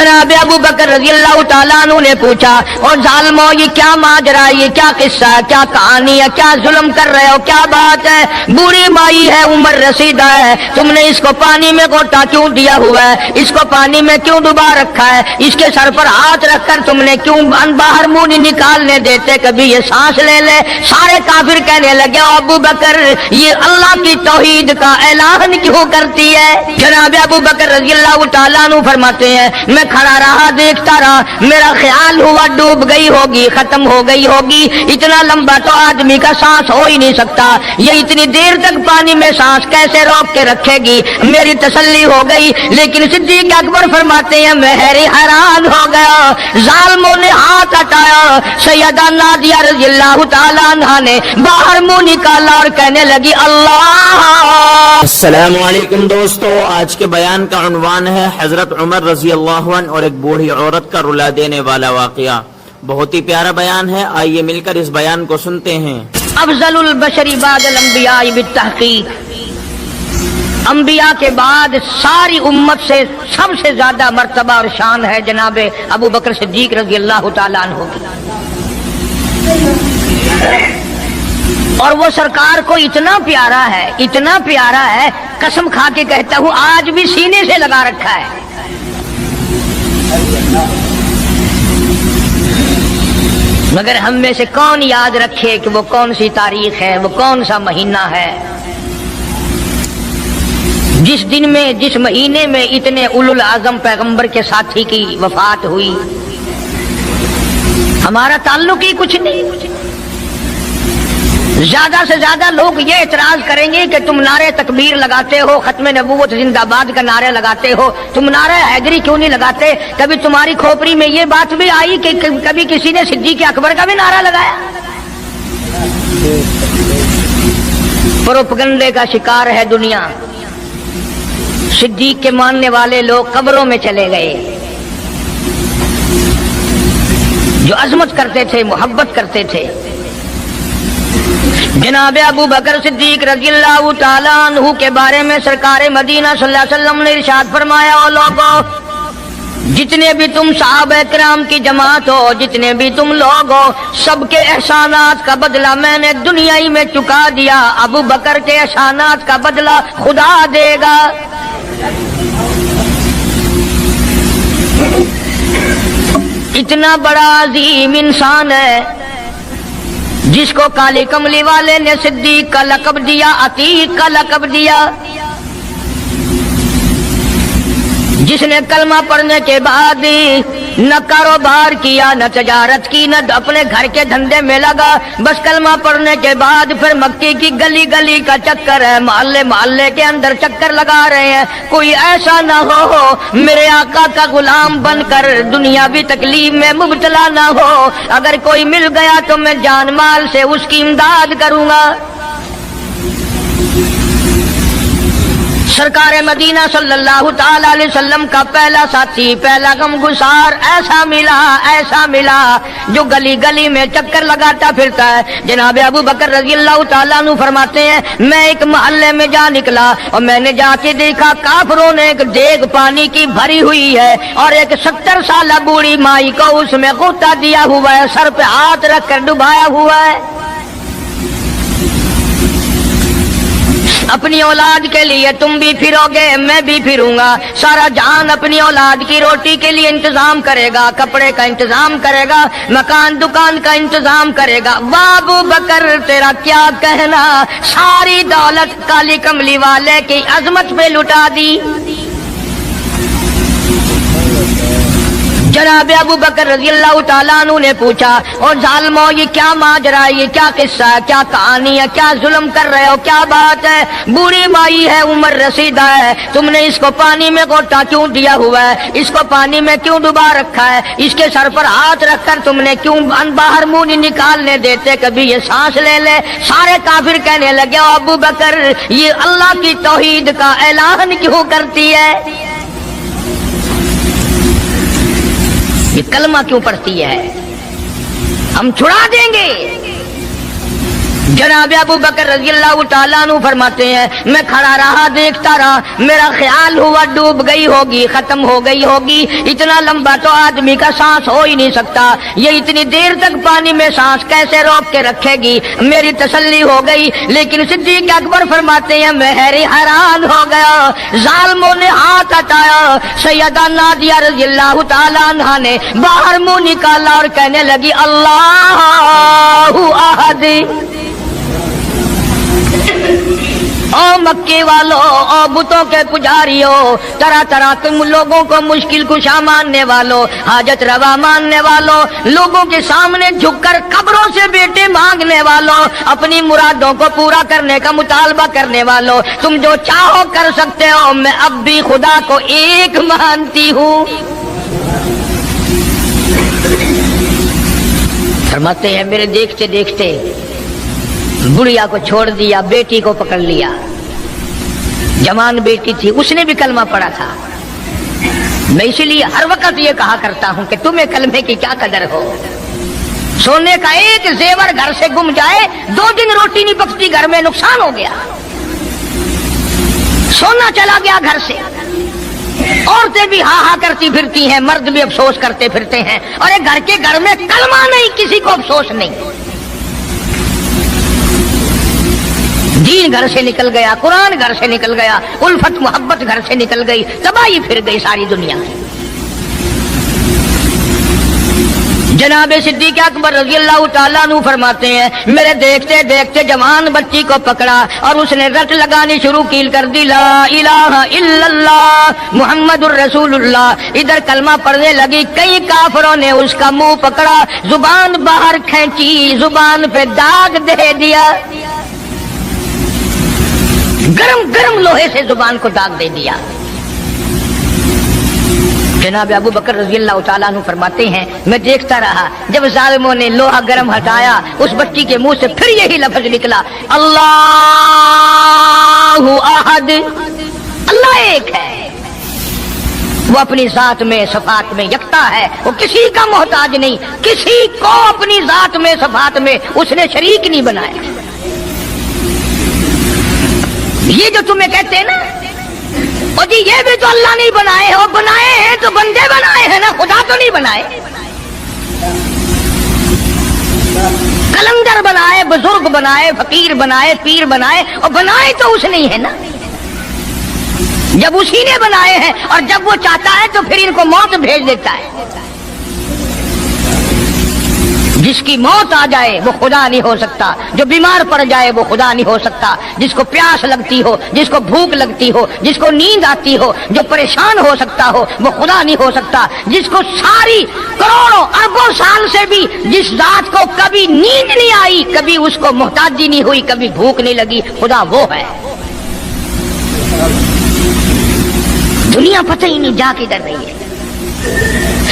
जनाब अबू बकर रजी अल्लाह तआला अन्हु ने पूछा, और जालिमो ये क्या माजरा, ये क्या किस्सा है, क्या कहानी है, क्या जुल्म कर रहे हो, क्या बात है? बूढ़ी माई है, उम्र रसीदा है, तुमने इसको पानी में गोटा क्यों दिया हुआ है, इसको पानी में क्यों डुबा रखा है, इसके सर पर हाथ रखकर तुमने क्यों बाहर मुंह नहीं निकालने देते, कभी ये सांस ले ले। सारे काफिर कहने लगे, अबू बकर ये अल्लाह की तौहीद का ऐलान क्यों करती है? जनाब अबू बकर रजी अल्लाह तआला अन्हु फरमाते हैं, मैं खड़ा रहा, देखता रहा, मेरा ख्याल हुआ डूब गई होगी, खत्म हो गई होगी। इतना लंबा तो आदमी का सांस हो ही नहीं सकता, ये इतनी देर तक पानी में सांस कैसे रोक के रखेगी? मेरी तसल्ली हो गई। लेकिन सिद्दीक अकबर फरमाते हैं, मैं हैरान हो गया। जालिमों ने हाथ हटाया, सैयदा नादिया रज़ी अल्लाह तआला अन्हा ने बाहर मुंह निकाला और कहने लगी, अल्लाह। अस्सलामु अलैकुम दोस्तों, आज के बयान का उन्वान है हजरत उमर रजी अल्लाह अन्हु और एक बूढ़ी औरत का रुला देने वाला वाकया। बहुत ही प्यारा बयान है, आइए मिलकर इस बयान को सुनते हैं। अफजलुल बशरी बादल अंबिया बित्तहकीक, अंबिया के बाद सारी उम्मत से सबसे ज्यादा मर्तबा और शान है जनाब अबू बकर सिद्दीक रज़ी अल्लाह तआला अन्हु की। और वो सरकार को इतना प्यारा है, इतना प्यारा है, कसम खा के कहता हूँ आज भी सीने से लगा रखा है। मगर हम में से कौन याद रखे कि वो कौन सी तारीख है, वो कौन सा महीना है जिस दिन में, जिस महीने में इतने उलुल आजम पैगंबर के साथी की वफात हुई। हमारा ताल्लुक ही कुछ नहीं। ज्यादा से ज्यादा लोग ये एतराज करेंगे कि तुम नारे तकबीर लगाते हो, खत्मे नबूवत जिंदाबाद का नारे लगाते हो, तुम नारे हैदरी क्यों नहीं लगाते? कभी तुम्हारी खोपड़ी में ये बात भी आई कि कभी किसी ने सिद्दीक अकबर का भी नारा लगाया? प्रोपगंडे का शिकार है दुनिया। सिद्दीक के मानने वाले लोग कब्रों में चले गए, जो अजमत करते थे, मोहब्बत करते थे। जनाब अबू बकर सिद्दीक रज़ी अल्लाह तआला अन्हु के बारे में सरकार मदीना सल्लल्लाहु अलैहि वसल्लम ने इरशाद फरमाया, ओ लोगो, जितने भी तुम सहाबा किराम की जमात हो, जितने भी तुम लोग हो, सबके एहसानात का बदला मैंने दुनिया ही में चुका दिया। अबू बकर के एहसानात का बदला खुदा देगा। इतना बड़ा अजीम इंसान है जिसको काली कमली वाले ने सिद्दीक का लक़ब दिया, अतीक का लक़ब दिया, जिसने कलमा पढ़ने के बाद न कारोबार किया, न तजारत की, न अपने घर के धंधे में लगा, बस कलमा पढ़ने के बाद फिर मक्के की गली गली का चक्कर है, मोहल्ले मोहल्ले के अंदर चक्कर लगा रहे हैं। कोई ऐसा ना हो मेरे आका का गुलाम बनकर दुनियावी तकलीफ में मुब्तला ना हो। अगर कोई मिल गया तो मैं जान माल से उसकी इमदाद करूंगा। सरकार मदीना सल्लल्लाहु ताला अलैहि वसल्लम का पहला साथी, पहला गमगुसार ऐसा मिला जो गली गली में चक्कर लगाता फिरता है। जनाब अबू बकर रज़ी अल्लाह तआला अन्हु फरमाते हैं, मैं एक मोहल्ले में जा निकला और मैंने जाके देखा काफिरों ने एक देग पानी की भरी हुई है और एक 70 साल बूढ़ी माई को उसमें गोता दिया हुआ है, सर पे हाथ रखकर डुबाया हुआ है। अपनी औलाद के लिए तुम भी फिरोगे, मैं भी फिरूंगा। सारा जहान अपनी औलाद की रोटी के लिए इंतजाम करेगा, कपड़े का इंतजाम करेगा, मकान दुकान का इंतजाम करेगा। अबू बकर तेरा क्या कहना, सारी दौलत काली कमली वाले की अजमत पे लुटा दी। जनाब अबू बकर रज़ी अल्लाह तआला अन्हु ने पूछा, और जालिमो ये क्या माजरा, ये क्या किस्सा है, क्या कहानी है, क्या जुल्म कर रहे हो, क्या बात है? बूढ़ी माई है, उम्र रसीदा है, तुमने इसको पानी में गोटा क्यों दिया हुआ है, इसको पानी में क्यों डुबा रखा है, इसके सर पर हाथ रखकर तुमने क्यों बाहर मुंह नहीं निकालने देते, कभी ये सांस ले ले। सारे काफिर कहने लगे, अबू बकर ये अल्लाह की तौहीद का ऐलान क्यों करती है, ये कलमा क्यों पढ़ती है, हम छुड़ा देंगे। जनाब अबू बकर रजी अल्लाह तआला अन्हु फरमाते हैं, मैं खड़ा रहा, देखता रहा, मेरा ख्याल हुआ डूब गई होगी, खत्म हो गई होगी। इतना लंबा तो आदमी का सांस हो ही नहीं सकता, ये इतनी देर तक पानी में सांस कैसे रोक के रखेगी। मेरी तसल्ली हो गई, लेकिन सिद्दीक अकबर फरमाते हैं मैं हैरान हो गया। जालिमों ने हाथ हटाया, सैयदा नादिया रजी अल्लाह तआला अन्हा ने बाहर मुंह निकाला और कहने लगी अल्लाहु अहद। ओ मक्के वालों, ओ बुतों के पुजारियों, तरह तरह तुम लोगों को मुश्किल कुशा मानने वालों, हाजत रवा मानने वालों, लोगों के सामने झुककर कब्रों से बेटे मांगने वालों, अपनी मुरादों को पूरा करने का मुतालबा करने वालों, तुम जो चाहो कर सकते हो, मैं अब भी खुदा को एक मानती हूँ। फरमाते हैं मेरे देखते देखते बुढ़िया को छोड़ दिया, बेटी को पकड़ लिया। जवान बेटी थी, उसने भी कलमा पढ़ा था। मैं इसीलिए हर वक्त ये कहा करता हूं कि तुम्हें कलमे की क्या कदर हो। सोने का एक जेवर घर से गुम जाए, 2 दिन रोटी नहीं पकती, घर में नुकसान हो गया। सोना चला गया घर से, औरतें भी हा हा करती फिरती हैं, मर्द भी अफसोस करते फिरते हैं, और एक घर के घर में कलमा नहीं, किसी को अफसोस नहीं। दीन घर से निकल गया, कुरान घर से निकल गया, उल्फत मोहब्बत घर से निकल गई, तबाही फिर गई सारी दुनिया में। जनाब सिद्दीक अकबर रज़ी अल्लाह तआला अन्हु फरमाते हैं मेरे देखते देखते जवान बच्ची को पकड़ा और उसने रट लगानी शुरू की कर दी, ला इलाहा इल्लल्लाह मुहम्मदुर रसूलुल्लाह। इधर कलमा पढ़ने लगी, कई काफिरों ने उसका मुंह पकड़ा, जुबान बाहर खींची, जुबान पे दाग दे दिया, गरम गरम लोहे से जुबान को दाग दे दिया। जनाब अबू बकर रज़ी अल्लाह तआला अन्हु फरमाते हैं मैं देखता रहा, जब जालिमों ने लोहा गरम हटाया, उस बच्ची के मुंह से फिर यही लफ्ज निकला, अल्लाहु अहद। अल्लाह एक है, वो अपनी जात में सफात में यकता है, वो किसी का मोहताज नहीं, किसी को अपनी जात में सफात में उसने शरीक नहीं बनाया। ये जो तुम्हें कहते हैं ना, और जी ये भी तो अल्लाह नहीं बनाए हैं, और बनाए हैं तो बंदे बनाए हैं ना, खुदा तो नहीं बनाए। कलंदर बनाए, बुजुर्ग बनाए, फकीर बनाए, पीर बनाए, और बनाए तो उसने ही है ना। जब उसी ने बनाए हैं और जब वो चाहता है तो फिर इनको मौत भेज देता है। जिसकी मौत आ जाए वो खुदा नहीं हो सकता, जो बीमार पड़ जाए वो खुदा नहीं हो सकता, जिसको प्यास लगती हो, जिसको भूख लगती हो, जिसको नींद आती हो, जो परेशान हो सकता हो वो खुदा नहीं हो सकता। जिसको सारी करोड़ों अरबों साल से भी जिस रात को कभी नींद नहीं आई, कभी उसको मोहताजी नहीं हुई, कभी भूख नहीं लगी, खुदा वो है। दुनिया पता ही नहीं जा किधर रही है।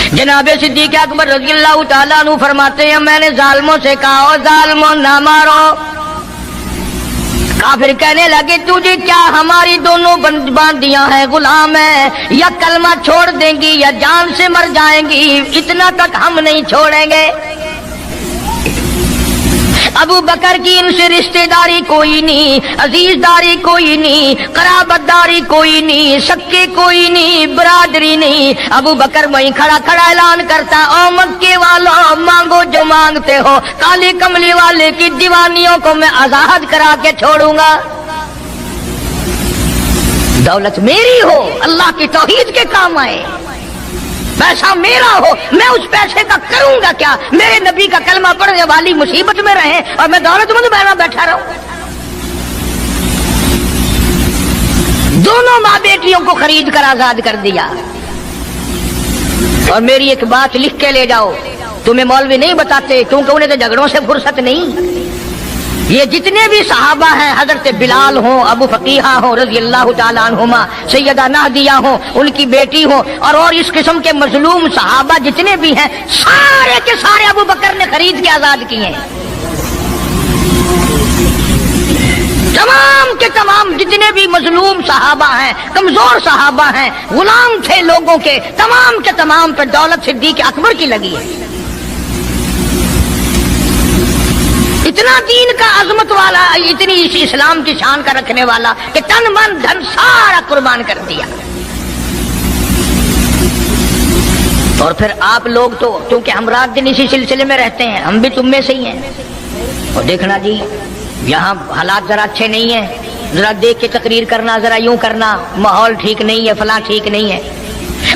जनाब सिद्दीक अकबर रज़ी अल्लाह तआला अन्हु फरमाते हैं मैंने जालिमों से कहा, ओ जालिमों ना मारो। काफिर कहने लगे तुझे क्या हमारी दोनों बांदियां हैं, गुलाम है, या कलमा छोड़ देंगी या जान से मर जाएंगी, इतना तक हम नहीं छोड़ेंगे। अबू बकर की इनसे रिश्तेदारी कोई नहीं, अजीजदारी कोई नहीं, कराबतदारी कोई नहीं, सक्के कोई नहीं, बरादरी नहीं। अबू बकर वहीं खड़ा खड़ा ऐलान करता, ओ मक्के वालों मांगो जो मांगते हो, काली कमली वाले की दीवानियों को मैं आजाद करा के छोड़ूंगा। दौलत मेरी हो, अल्लाह की तौहीद के काम आए, पैसा मेरा हो, मैं उस पैसे का करूंगा क्या? मेरे नबी का कलमा पढ़ने वाली मुसीबत में रहे और मैं दौलतमंद बना बैठा रहूं। दोनों माँ बेटियों को खरीद कर आजाद कर दिया। और मेरी एक बात लिख के ले जाओ, तुम्हें मौलवी नहीं बताते क्योंकि उन्हें तो झगड़ों से फुर्सत नहीं। ये जितने भी सहाबा हैं, हजरत बिलाल हो, अबू फकीहा हो रज़ी अल्लाह तआला अन्हुमा, सैयदा नादिया हो, उनकी बेटी हो, और इस किस्म के मजलूम सहाबा जितने भी हैं, सारे के सारे अबू बकर ने खरीद के आजाद किए। तमाम के तमाम जितने भी मजलूम सहाबा हैं, कमजोर सहाबा हैं, गुलाम थे लोगों के, तमाम के तमाम पर दौलत सिद्दीक अकबर की लगी है। اتنا دین کا عظمت والا، اتنی اس اسلام کی شان کا رکھنے والا کہ تن من دھن سارا قربان کر دیا. اور پھر آپ لوگ تو کیونکہ ہم رات دن اسی سلسلے میں رہتے ہیں، ہم بھی تم میں سے ہی ہیں. اور دیکھنا جی یہاں حالات ذرا اچھے نہیں ہیں، ذرا دیکھ کے تقریر کرنا، ذرا یوں کرنا، ماحول ٹھیک نہیں ہے، فلاں ٹھیک نہیں ہے.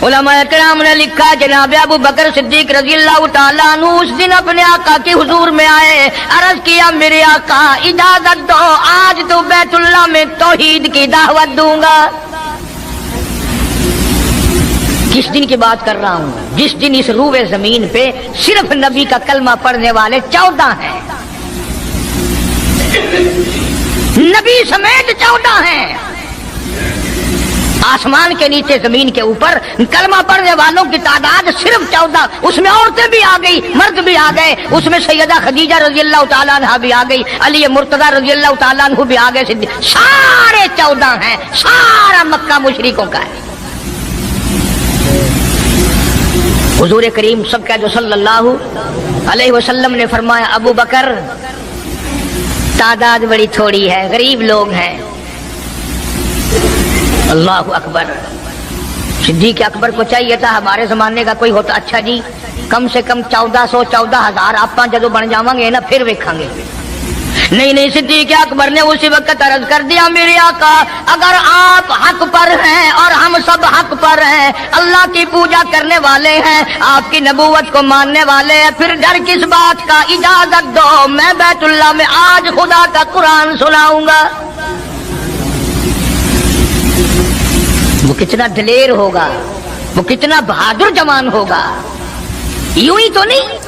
علماء کرام نے لکھا جناب ابو بکر صدیق رضی اللہ تعالیٰ عنہ اس دن اپنے آقا کے حضور میں آئے، عرض کیا میرے آقا اجازت دو، آج تو بیت اللہ میں توحید کی دعوت دوں گا. کس دن کی بات کر رہا ہوں؟ جس دن اس روئے زمین پہ صرف نبی کا کلمہ پڑھنے والے 14 ہیں، نبی سمیت 14 ہیں. آسمان کے نیچے زمین کے اوپر کلمہ پڑھنے والوں کی تعداد صرف 14، اس میں عورتیں بھی آ گئی، مرد بھی آ گئے، اس میں سیدہ خدیجہ رضی اللہ تعالیٰ عنہ بھی آ گئی، علی مرتضیٰ رضی اللہ تعالیٰ عنہ بھی آ گئے، سارے 14 ہیں. سارا مکہ مشرکوں کا ہے. حضور کریم سب کہہ دو صلی اللہ علیہ وسلم نے فرمایا ابو بکر تعداد بڑی تھوڑی ہے، غریب لوگ ہیں. اللہ اکبر. صدیق اکبر کو چاہیے تھا ہمارے زمانے کا کوئی ہوتا اچھا جی کم سے کم 1400 14,000 آپ جدو بن جاؤں گے نا پھر ویکھاں گے. نہیں صدیق اکبر نے اسی وقت عرض کر دیا میرے آقا اگر آپ حق پر ہیں اور ہم سب حق پر ہیں، اللہ کی پوجا کرنے والے ہیں، آپ کی نبوت کو ماننے والے ہیں، پھر ڈر کس بات کا؟ اجازت دو میں بیت اللہ میں آج خدا کا قرآن سناؤں گا. وہ کتنا دلیر ہوگا، وہ کتنا بہادر جوان ہوگا. یوں ہی تو نہیں.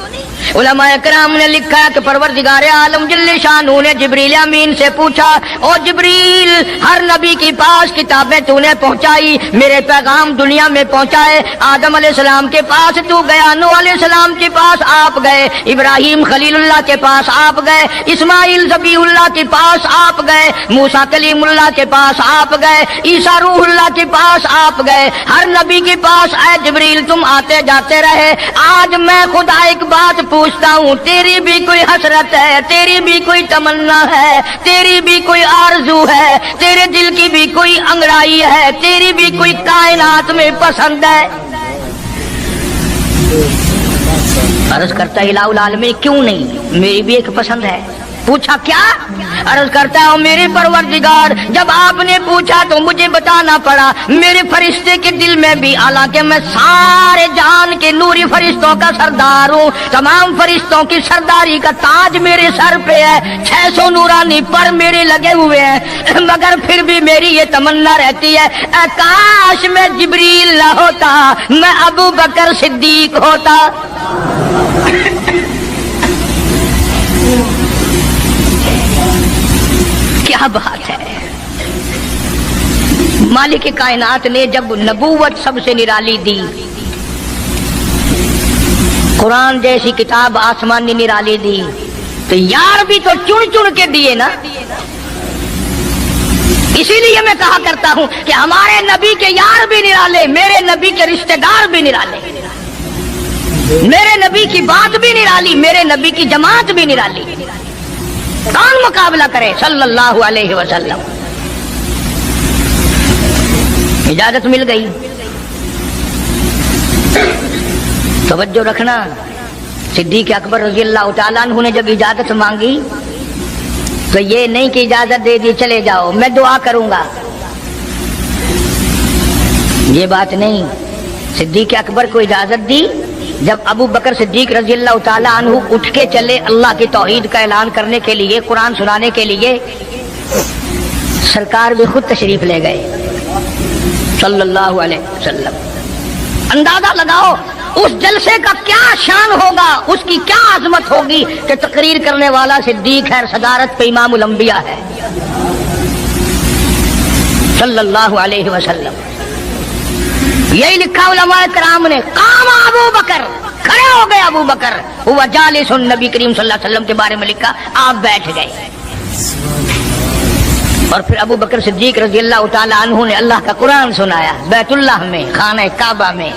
علماء کرام نے لکھا کہ پروردگار عالم جل شانہ نے جبریل امین سے پوچھا او جبریل ہر نبی کے پاس کتابیں تو نے پہنچائی، میرے پیغام دنیا میں پہنچائے. آدم علیہ السلام کے پاس تو گیا، نوح علیہ السلام کے پاس آپ گئے، ابراہیم خلیل اللہ کے پاس آپ گئے، اسماعیل ذبیح اللہ کے پاس آپ گئے، موسیٰ کلیم اللہ کے پاس آپ گئے، عیسیٰ روح اللہ کے پاس آپ گئے. ہر نبی کے پاس اے جبریل تم آتے جاتے رہے. آج میں خدا ایک بات پوچھتا ہوں، تیری بھی کوئی حسرت ہے، تیری بھی کوئی تمنا ہے، تیری بھی کوئی آرزو ہے، تیرے دل کی بھی کوئی انگڑائی ہے، تیری بھی کوئی کائنات میں پسند ہے؟ عرض کرتا ہے الہ العالمین کیوں نہیں، میری بھی ایک پسند ہے. پوچھا کیا؟ عرض کرتا ہوں میرے پروردگار جب آپ نے پوچھا تو مجھے بتانا پڑا میرے فرشتے کے دل میں بھی، حالانکہ میں سارے جہان کے نوری فرشتوں کا سردار ہوں، تمام فرشتوں کی سرداری کا تاج میرے سر پہ ہے، 600 نورانی پر میرے لگے ہوئے ہیں، مگر پھر بھی میری یہ تمنا رہتی ہے اے کاش میں جبریل نہ ہوتا، میں ابو بکر صدیق ہوتا. کیا بات ہے. مالک کائنات نے جب نبوت سب سے نرالی دی، قرآن جیسی کتاب آسمانی نرالی دی، تو یار بھی تو چن چن کے دیے نا. اسی لیے میں کہا کرتا ہوں کہ ہمارے نبی کے یار بھی نرالے، میرے نبی کے رشتہ دار بھی نرالے، میرے نبی کی بات بھی نرالی، میرے نبی کی جماعت بھی نرالی. کون مقابلہ کرے صلی اللہ علیہ وسلم. اجازت مل گئی. توجہ رکھنا، صدیق اکبر رضی اللہ تعالیٰ عنہ نے جب اجازت مانگی تو یہ نہیں کہ اجازت دے دی چلے جاؤ میں دعا کروں گا، یہ بات نہیں. صدیق اکبر کو اجازت دی. جب ابو بکر صدیق رضی اللہ تعالیٰ عنہ اٹھ کے چلے اللہ کی توحید کا اعلان کرنے کے لیے، قرآن سنانے کے لیے، سرکار بھی خود تشریف لے گئے صلی اللہ علیہ وسلم. اندازہ لگاؤ اس جلسے کا کیا شان ہوگا، اس کی کیا عظمت ہوگی کہ تقریر کرنے والا صدیق ہے، صدارت پہ امام الانبیاء ہے صلی اللہ علیہ وسلم. یہی لکھا علماء کرام نے، قام ابو بکر، کھڑے ہو گئے ابو بکر، ہوا جالس نبی کریم صلی اللہ علیہ وسلم کے بارے میں لکھا آپ بیٹھ گئے. اور پھر ابو بکر صدیق رضی اللہ تعالیٰ عنہ نے اللہ کا قرآن سنایا بیت اللہ میں، خانہ کعبہ میں.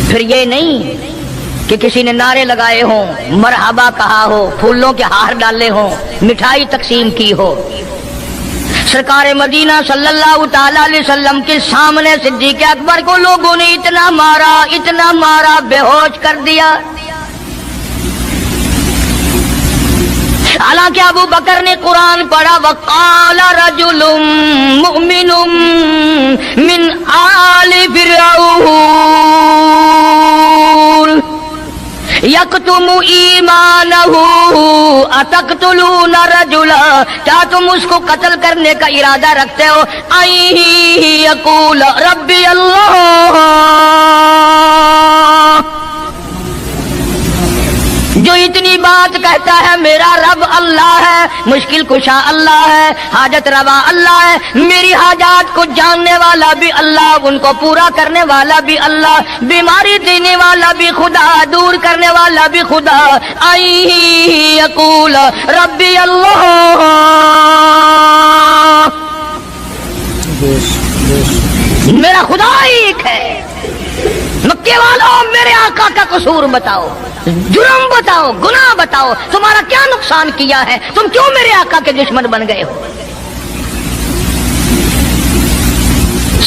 پھر یہ نہیں کہ کسی نے نعرے لگائے ہوں، مرحبا کہا ہو، پھولوں کے ہار ڈالے ہوں، مٹھائی تقسیم کی ہو، سرکار مدینہ صلی اللہ تعالی علیہ وسلم کے سامنے صدیق اکبر کو لوگوں نے اتنا مارا بے ہوش کر دیا۔ حالانکہ ابو بکر نے قرآن پڑھا، وقال رجل مؤمن من آل فرعون یکتم ایمانہ اتقتلون رجلا، کیا تم اس کو قتل کرنے کا ارادہ رکھتے ہو؟ یقول ربی اللہ، جو اتنی بات کہتا ہے میرا رب اللہ ہے، مشکل کشا اللہ ہے، حاجت روا اللہ ہے، میری حاجات کو جاننے والا بھی اللہ، ان کو پورا کرنے والا بھی اللہ، بیماری دینے والا بھی خدا، دور کرنے والا بھی خدا۔ یقول ربی اللہ، میرا خدا ایک ہے۔ مکے والوں میرے آقا کا قصور بتاؤ، جرم بتاؤ، گناہ بتاؤ، تمہارا کیا نقصان کیا ہے؟ تم کیوں میرے آقا کے دشمن بن گئے ہو؟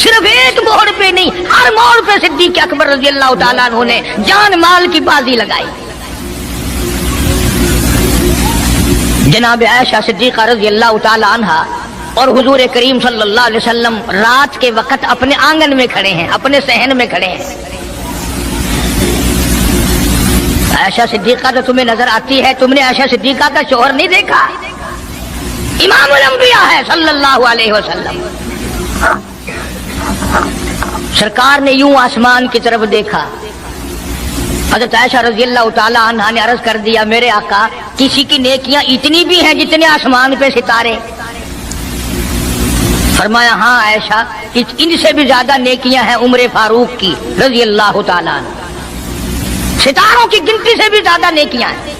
صرف ایک موڑ پہ نہیں، ہر موڑ پہ صدیق اکبر رضی اللہ تعالیٰ عنہ نے جان مال کی بازی لگائی۔ جناب عائشہ صدیقہ رضی اللہ تعالیٰ عنہا اور حضور کریم صلی اللہ علیہ وسلم رات کے وقت اپنے آنگن میں کھڑے ہیں، اپنے صحن میں کھڑے ہیں۔ عائشہ صدیقہ تو تمہیں نظر آتی ہے، تم نے عائشہ صدیقہ کا شوہر نہیں دیکھا؟ امام الانبیاء ہے صلی اللہ علیہ وسلم۔ سرکار نے یوں آسمان کی طرف دیکھا، حضرت عائشہ رضی اللہ تعالی عنہا نے عرض کر دیا، میرے آقا کسی کی نیکیاں اتنی بھی ہیں جتنے آسمان پہ ستارے؟ فرمایا ہاں عائشہ، ان سے بھی زیادہ نیکیاں ہیں عمر فاروق کی رضی اللہ تعالیٰ عنہ، ستاروں کی گنتی سے بھی زیادہ نیکیاں ہیں۔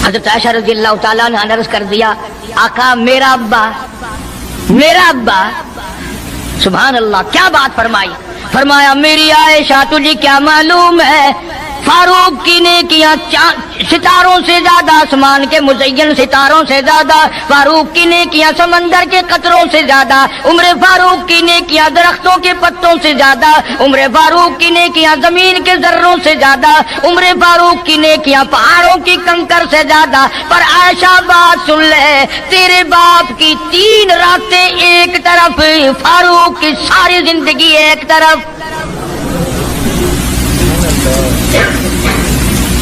حضرت عائشہ رضی اللہ تعالیٰ عنہ نے عرض کر دیا، آقا میرا ابا، سبحان اللہ، کیا بات فرمائی؟ فرمایا میری عائشہ تجھے کیا معلوم ہے، فاروق کی نیکیاں ستاروں سے زیادہ، آسمان کے مزین ستاروں سے زیادہ، فاروق کی نیکیاں سمندر کے قطروں سے زیادہ، عمر فاروق کی نیکیاں درختوں کے پتوں سے زیادہ، عمر فاروق کی نیکیاں زمین کے ذروں سے زیادہ، عمر فاروق کی نیکیاں پہاڑوں کی کنکر سے زیادہ۔ پر عائشہ بات سن لے، تیرے باپ کی 3 راتیں ایک طرف، فاروق کی ساری زندگی ایک طرف۔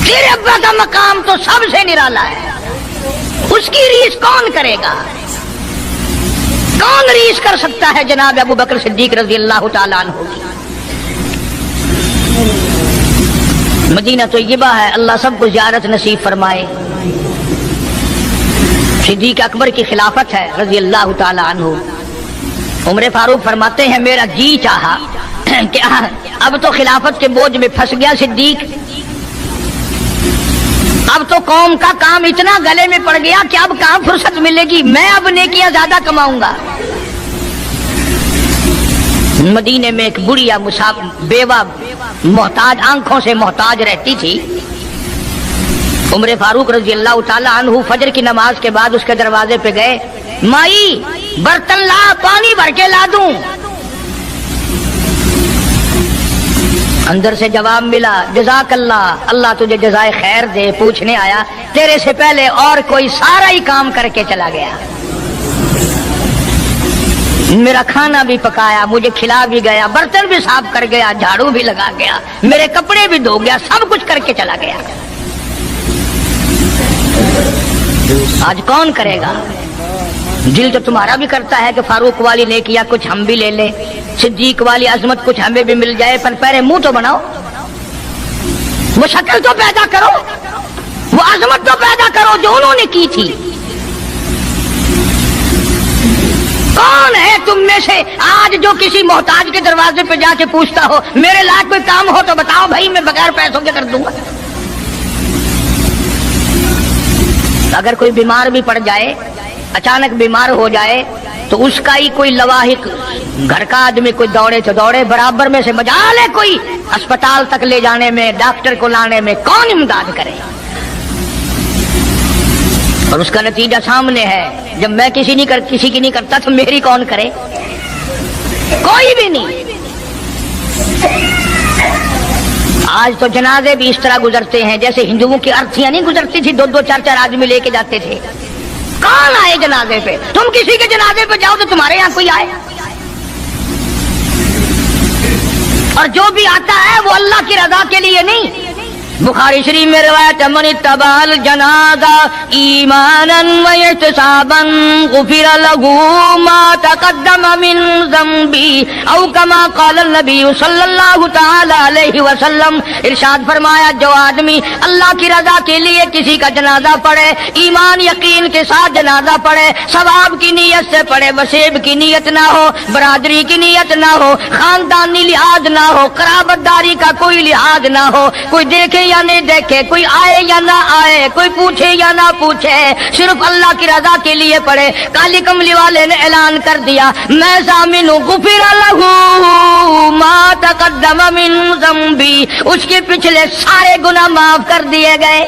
تیرے ابا کا مقام تو سب سے نرالا ہے، اس کی ریس کون کرے گا؟ کون ریس کر سکتا ہے جناب ابو بکر صدیق رضی اللہ تعالیٰ عنہ کی؟ مدینہ طیبہ ہے، اللہ سب کو زیارت نصیب فرمائے۔ صدیق اکبر کی خلافت ہے رضی اللہ تعالیٰ عنہ۔ عمر فاروق فرماتے ہیں میرا جی چاہا کہ اب تو خلافت کے بوجھ میں پھنس گیا صدیق، اب تو قوم کا کام اتنا گلے میں پڑ گیا کہ اب کہاں فرصت ملے گی، میں اب نیکیاں زیادہ کماؤں گا۔ مدینے میں ایک بڑھیا بیوہ محتاج، آنکھوں سے محتاج رہتی تھی۔ عمر فاروق رضی اللہ تعالیٰ عنہ فجر کی نماز کے بعد اس کے دروازے پہ گئے، مائی برتن لا، پانی بھر کے لا دوں؟ اندر سے جواب ملا، جزاک اللہ، اللہ تجھے جزائے خیر دے، پوچھنے آیا تیرے سے پہلے اور کوئی سارا ہی کام کر کے چلا گیا، میرا کھانا بھی پکایا، مجھے کھلا بھی گیا، برتن بھی صاف کر گیا، جھاڑو بھی لگا گیا، میرے کپڑے بھی دھو گیا، سب کچھ کر کے چلا گیا۔ آج کون کرے گا؟ دل تو تمہارا بھی کرتا ہے کہ فاروق والی نیکیاں کچھ ہم بھی لے لیں، صدیق والی عظمت کچھ ہمیں بھی مل جائے، پر پہلے منہ تو بناؤ، وہ شکل تو پیدا کرو، وہ عظمت تو پیدا کرو جو انہوں نے کی تھی۔ کون ہے تم میں سے آج جو کسی محتاج کے دروازے پہ جا کے پوچھتا ہو میرے لائق کوئی کام ہو تو بتاؤ بھائی، میں بغیر پیسوں کے کر دوں گا؟ اگر کوئی بیمار بھی پڑ جائے अचानक बीमार हो जाए तो उसका ही कोई लवाहिक घर का आदमी कोई दौड़े तो दौड़े, बराबर में से मजाल है कोई अस्पताल तक ले जाने में, डॉक्टर को लाने में कौन इमदाद करे। और उसका नतीजा सामने है, जब मैं किसी की नहीं करता तो मेरी कौन करे, कोई भी नहीं। आज तो जनाजे भी इस तरह गुजरते हैं जैसे हिंदुओं की अर्थियां नहीं गुजरती थी, 2-2 4-4 आदमी लेके जाते थे। कौन आए जनाजे पे? तुम किसी के जनाजे पे जाओ तो तुम्हारे यहाँ कोई आए, और जो भी आता है वो अल्लाह की रजा के लिए नहीं। बुखारी शरीफ में रिवायत है, मन इत्तबाल जनाजा ईमानन व इहतिसाबन गुफिर लहू मा तक़द्दम मिन ज़ंबी औ कमा क़ाल नबी सल्लल्लाहु तआला अलैहि वसल्लम। इरशाद फरमाया, जो आदमी अल्लाह की रजा के लिए किसी का जनाजा पढ़े, ईमान यकीन के साथ जनाजा पढ़े, सवाब की नीयत से पढ़े, वसेब की नीयत ना हो, बरादरी की नीयत ना हो, खानदानी लिहाज ना हो, कराबतदारी का कोई लिहाज ना हो, कोई देखे या नहीं देखे, कोई आए या ना आए, कोई पूछे या ना पूछे, सिर्फ अल्लाह की रजा के लिए पढ़े। काली कमली वाले ने ऐलान कर दिया, मैं ज़ामिन हूं गुफिर लहू मा तक़द्दम मिन ज़ंबी, उसके पिछले सारे गुनाह माफ कर दिए गए।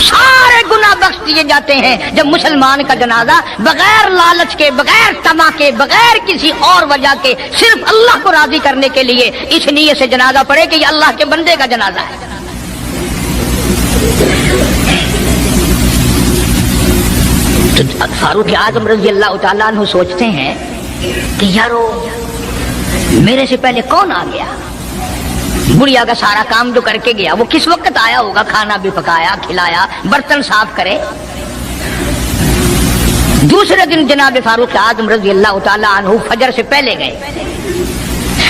सारे गुनाह बख्श दिए जाते हैं जब मुसलमान का जनाजा बगैर लालच के, बगैर तमा के, बगैर किसी और वजह के, सिर्फ अल्लाह को राजी करने के लिए इस नीयत से जनाजा पढ़े कि ये अल्लाह के बंदे का जनाजा है। तो फारूक आजम रज़ी अल्लाह तआला अन्हु सोचते हैं कि यारो मेरे से पहले कौन आ गया, बुढ़िया का सारा काम जो करके गया वो किस वक्त आया होगा, खाना भी पकाया, खिलाया, बर्तन साफ करे। दूसरे दिन जनाब फारूक आजम रज़ी अल्लाह तआला अन्हु फजर से पहले गए।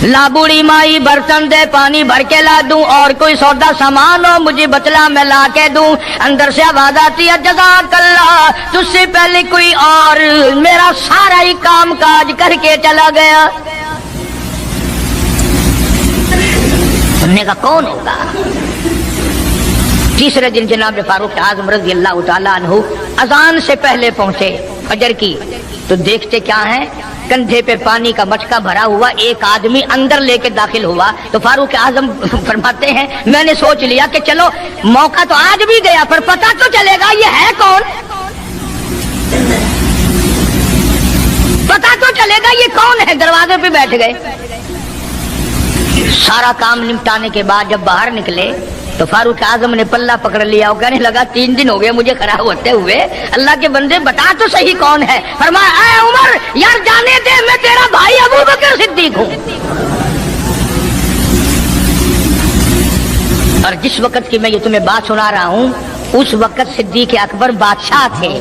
ला बूढ़ी माई बर्तन दे, पानी भर के ला दूं, और कोई सौदा सामान हो मुझे बतला मैं ला के दूं। अंदर से आवाज आती है, जज़ाकल्लाह, तुझसे पहले कोई और मेरा सारा ही काम काज करके चला गया। सुनने का कौन होगा। तीसरे दिन जनाब फारूक आजम रज़ी अल्लाह तआला अन्हु अजान से पहले पहुंचे फजर की, तो देखते क्या है, कंधे पे पानी का मटका भरा हुआ एक आदमी अंदर लेके दाखिल हुआ। तो फारूक आजम फरमाते हैं, मैंने सोच लिया कि चलो मौका तो आज भी गया, पर पता तो चलेगा ये है कौन, पता तो चलेगा ये कौन है। दरवाजे पे बैठ गए। सारा काम निपटाने के बाद जब बाहर निकले तो फारूक आजम ने पल्ला पकड़ लिया और कहने लगा, 3 दिन हो गए मुझे खड़ा होते हुए, अल्लाह के बंदे बता तो सही कौन है। फरमाया, ऐ उमर यार जाने दे, मैं तेरा भाई अबू बकर सिद्दीक हूं। और जिस वक्त की मैं ये तुम्हें बात सुना रहा हूं, उस वक्त सिद्दीक अकबर बादशाह थे,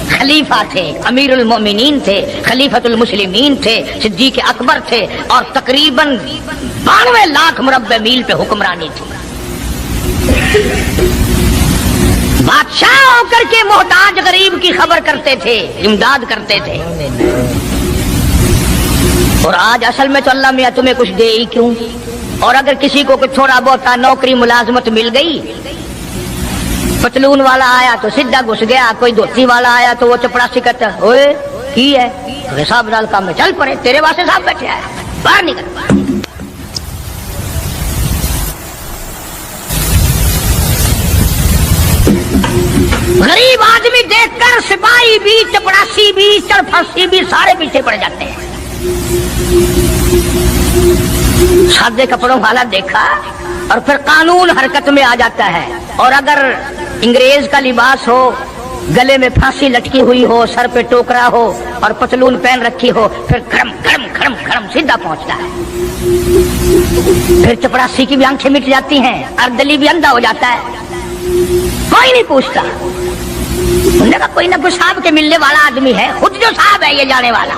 खलीफा थे, अमीरुल मोमिनीन थे, खलीफतुल मुस्लिमीन थे, सिद्दीक अकबर थे, और तकरीबन 92 लाख मुरब्बे मील पे हुक्मरानी थी। बादशाह होकर के मोहताज गरीब की खबर करते थे, इमदाद करते थे। और आज असल में तो अल्लाह मियां तुम्हें कुछ दे ही क्यों। और अगर किसी को कुछ थोड़ा बहुत नौकरी मुलाजमत मिल गई, पतलून वाला आया तो सीधा घुस गया, कोई धोती वाला आया तो वो चपड़ासी कहता, ओए की है, हिसाब डाल काम में चल पड़े, तेरे वास्ते साहब बैठे है, बाहर निकल। गरीब आदमी देखकर सिपाही भी, चपड़ासी भी, चरफसी भी सारे पीछे पड़ जाते हैं। सादे कपड़ों वाला देखा और फिर कानून हरकत में आ जाता है। और अगर अंग्रेज का लिबास हो, गले में फांसी लटकी हुई हो, सर पे टोकरा हो और पतलून पहन रखी हो, फिर खड़म खड़म खड़म खड़म सीधा पहुंचता है। फिर चपड़ासी की भी आंखें मिट जाती हैं, अर्दली भी अंधा हो जाता है, कोई नहीं पूछता। उन्होंने कहा कोई ना कोई साहब के मिलने वाला आदमी है, खुद जो साहब है ये जाने वाला।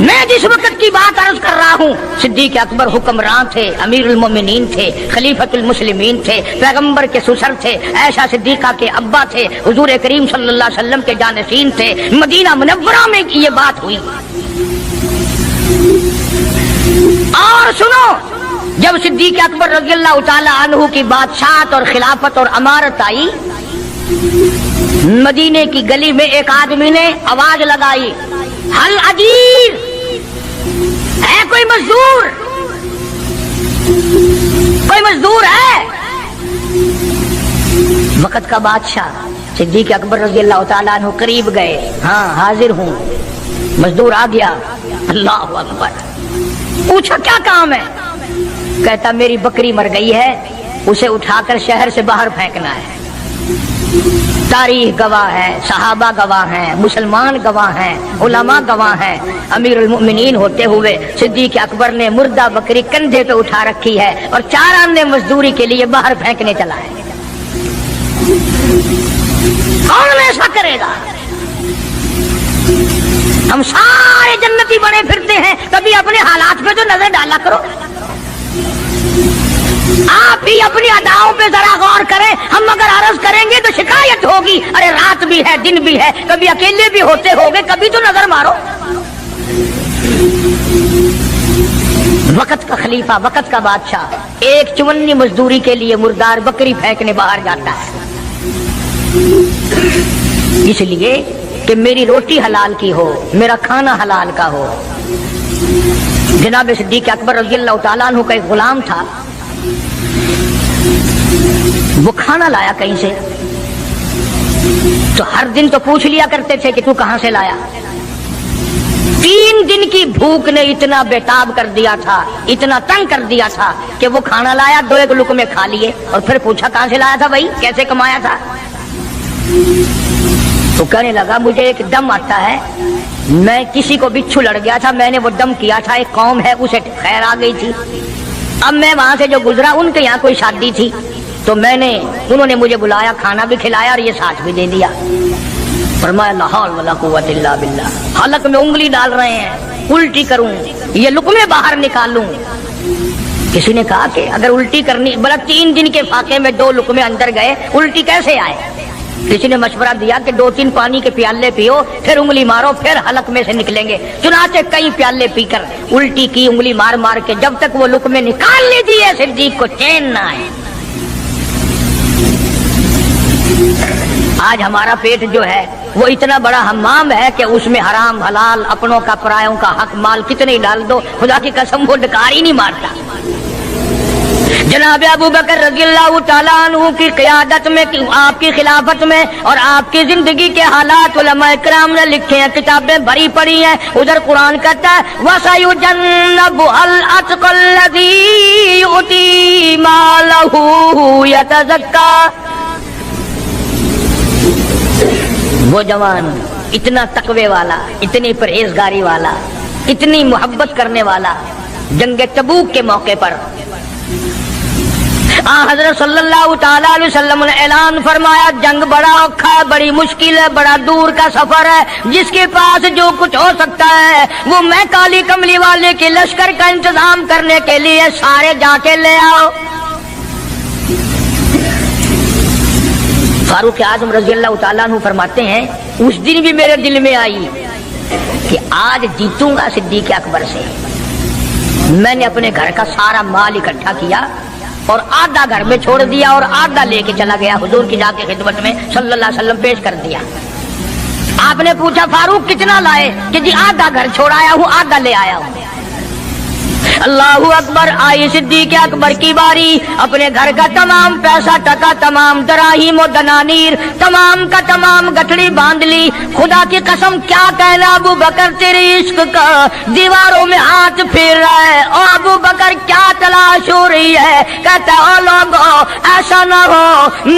मैं जिस वक्त की बात अर्ज कर रहा हूँ, सिद्दीक अकबर हुक्मरान थे, अमीरुल मोमिनीन थे, खलीफतुल मुस्लिमीन थे, पैगंबर के सुसर थे, ऐशा सिद्दीका के अब्बा थे, हुजूर करीम सल्लल्लाहु अलैहि वसल्लम के जानशीन थे। मदीना मुनव्वरा में ये बात हुई। और सुनो, जब सिद्दीक अकबर रज़ियल्लाहु ताला अन्हु की बादशाहत और खिलाफत और अमारत आई, मदीने की गली में एक आदमी ने आवाज लगाई, हल अजीर, है कोई मजदूर, कोई मजदूर है? वक्त का बादशाह सिद्दीक अकबर रज़ियल्लाहु ताला अन्हु करीब गए, हाँ हाजिर हूं। मजदूर आ गया, अल्लाह अकबर। पूछा क्या काम है? कहता मेरी बकरी मर गई है, उसे उठाकर शहर से बाहर फेंकना है। तारीख गवाह है, सहाबा गवाह हैं, मुसलमान गवाह हैं, उलमा गवाह हैं। अमीरुल मोमिनीन होते हुए सिद्दीक अकबर ने मुर्दा बकरी कंधे पे उठा रखी है और 4 आने मजदूरी के लिए बाहर फेंकने चला है। कौन ऐसा करेगा? हम सारे जन्नती बने फिरते हैं, कभी अपने हालात पे तो नजर डाला करो। आप ही अपनी अदाओं पे जरा गौर करें। हम अगर अर्ज करेंगे तो शिकायत होगी, अरे रात भी है दिन भी है, कभी अकेले भी होते होगे, कभी तो नजर मारो। वक्त का खलीफा, वक्त का बादशाह एक चुवन्नी मजदूरी के लिए मुर्दार बकरी फेंकने बाहर जाता है, इसलिए कि मेरी रोटी हलाल की हो, मेरा खाना हलाल का हो। जनाब सिद्दीक अकबर रज़ियल्लाहु ताला अन्हु का एक गुलाम था, वो खाना लाया कहीं से, तो हर दिन तो पूछ लिया करते थे कि तू कहां से लाया। 3 दिन की भूख ने इतना बेताब कर दिया था, इतना तंग कर दिया था कि वो खाना लाया, 2 लुक़मे खा लिए और फिर पूछा कहां से लाया था भाई, कैसे कमाया था? तो कहने लगा मुझे एक दम आता है, मैं किसी को बिच्छू लड़ गया था, मैंने वो दम किया था, एक कौम है उसे खैर आ गई थी। अब मैं वहां से जो गुजरा, उनके यहाँ कोई शादी थी, तो उन्होंने मुझे बुलाया, खाना भी खिलाया और ये साथ भी दे दिया। फरमाया ला हौल वला कुव्वत इल्ला बिल्लाह। हलक में उंगली डाल रहे हैं, उल्टी करूं, ये लुक़मे बाहर निकालूं। किसी ने कहा कि अगर उल्टी करनी, बोला 3 दिन के फाके में 2 लुक़मे अंदर गए, उल्टी कैसे आए? किसी ने मशवरा दिया कि 2-3 पानी के प्याले पियो, फिर उंगली मारो, फिर हलक में से निकलेंगे। चुनाचे कई प्याले पीकर उल्टी की, उंगली मार मार के, जब तक वो लुक़मे निकाल लीजिए सिद्दीक को चैन ना आए। आज हमारा पेट जो है वो इतना बड़ा हम्माम है कि उसमें हराम हलाल, अपनों का परायों का हक माल कितने डाल दो, खुदा की कसम वो डकार ही नहीं मारता। जनाब अबू बकर रज़ियल्लाहु ताला अन्हु की क़यादत में, आपकी खिलाफत में और आपकी जिंदगी के हालात उलमा इकराम ने लिखे हैं, किताबें भरी पड़ी हैं। उधर कुरान कहता है वसयुजन्नबुल अत्क़ल्लज़ी युती मालहू यतज़क्का। वो जवान इतना तकवे वाला, इतनी परहेजगारी वाला, इतनी मोहब्बत करने वाला, जंग तबूक के मौके पर हज़रत सल्लल्लाहु ताला अलैहि वसल्लम ने ऐलान फरमाया, जंग बड़ा औखा है, बड़ी मुश्किल है, बड़ा दूर का सफर है, जिसके पास जो कुछ हो सकता है वो मैं काली कमली वाले के लश्कर का इंतजाम करने के लिए सारे जाके ले आओ। फारूक आज़म रज़ियल्लाहु ताला अन्हु फरमाते हैं, उस दिन भी मेरे दिल में आई कि आज जीतूंगा सिद्दीक अकबर से। मैंने अपने घर का सारा माल इकट्ठा किया और आधा घर में छोड़ दिया और आधा लेके चला गया हुजूर की जाके खिदमत में सल्लल्लाहु अलैहि वसल्लम पेश कर दिया। आपने पूछा फारूक कितना लाए? कि जी आधा घर छोड़ाया हूँ, आधा ले आया हूँ। अल्लाहू अकबर। आई सिद्दीक अकबर की बारी, अपने घर का तमाम पैसा टका, तमाम दराहिम और दनानीर, तमाम का तमाम गठड़ी बांध ली। खुदा की कसम क्या कहना अबू बकर, तेरे इश्क का दीवारों में हाथ फेर रहा है। और अबू बकर क्या तलाश हो रही है? कहता है ओ लोगों, ऐसा ना हो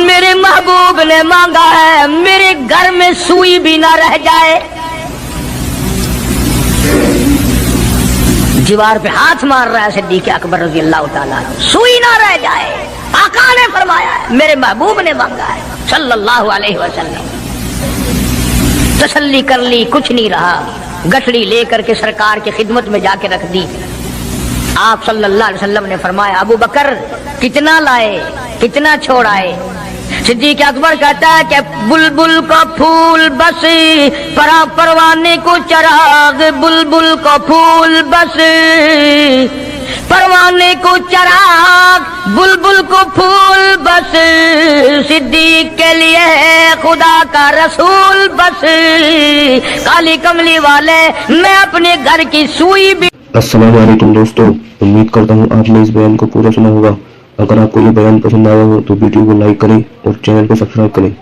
मेरे महबूब ने मांगा है मेरे घर में सुई भी ना रह जाए। दीवार पे हाथ मार रहा है सिद्दीक अकबर रज़ी अल्लाह ताला, सुई ना रह जाए। आका ने फरमाया है, मेरे महबूब ने मांगा है सल्लल्लाहु अलैहि वसल्लम। तसल्ली कर ली, कुछ नहीं रहा। गठड़ी लेकर के सरकार की खिदमत में जाके रख दी। आप सल्लल्लाहु अलैहि वसल्लम ने फरमाया, अबू बकर कितना लाए, कितना छोड़ाए? सिद्दीक अकबर कहता है कि बुलबुल को फूल बस, परवाने को चराग, बुलबुल को फूल बस, परवाने को चराग, बुलबुल को फूल, बस सिद्दीक के लिए है खुदा का रसूल। बस काली कमली वाले मैं अपने घर की सुई भी। अस्सलाम वालेकुम दोस्तों, उम्मीद करता हूँ आपने इस बयान को पूरा सुना होगा। अगर आपको ये बयान पसंद आया हो तो वीडियो को लाइक करें और चैनल को सब्सक्राइब करें।